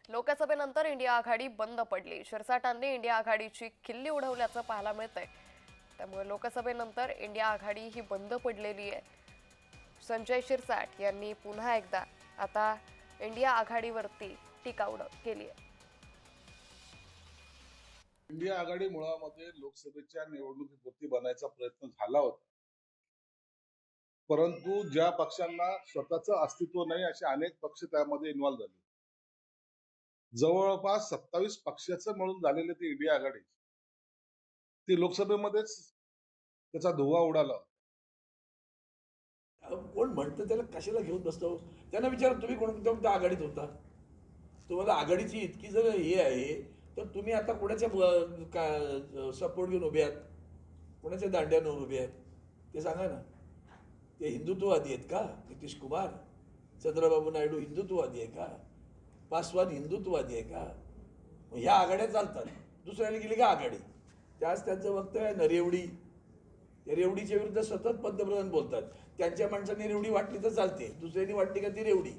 लोकसभेनंतर India आघाडी बंद पडली। शिरसाटांनी India आघाडीची खिल्ली उडवल्याचं पाहायला मिळतंय। त्यामुळे लोकसभेनंतर इंडिया आघाडी ही बंद पडलेली आहे। संजय शिरसाट यांनी पुन्हा एकदा आता इंडिया आघाडीवरती टीका केली आहे। इंडिया आघाडी मुळामध्ये लोकसभेच्या निवडणुकीपुरती बनायचा प्रयत्न झाला होता, परंतु ज्या पक्षांना स्वतःचं अस्तित्व नाही असे अनेक पक्ष त्यामध्ये इन्व्हॉल्व झाले। जवळपास 27 पक्षाचं मिळून झालेले ती इंडिया आघाडी ती लोकसभेमध्येच त्याचा धुव्वा उडाला होता। कोण म्हणतं त्याला कशाला घेऊन बसतो? त्यांना विचारा तुम्ही कोणत्या आघाडीत होता? तुम्हाला आघाडीची इतकी जर हे आहे तर तुम्ही आता कोणाच्या सपोर्ट घेऊन उभे आहात, कोणाच्या दांड्यावर उभे आहेत ते सांगा ना। ते हिंदुत्ववादी आहेत का? नितीश कुमार, चंद्रबाबू नायडू हिंदुत्ववादी आहे का? पासवान हिंदुत्ववादी आहे का? ह्या आघाड्या चालतात, दुसऱ्याने गेली का आघाडी? त्याच त्यांचं वक्तव्य आहे ना, रेवडी। त्या रेवडीच्या विरुद्ध सतत पंतप्रधान बोलतात। त्यांच्या माणसांनी रेवडी वाटली तर चालते, दुसऱ्यांनी वाटली का ती रेवडी।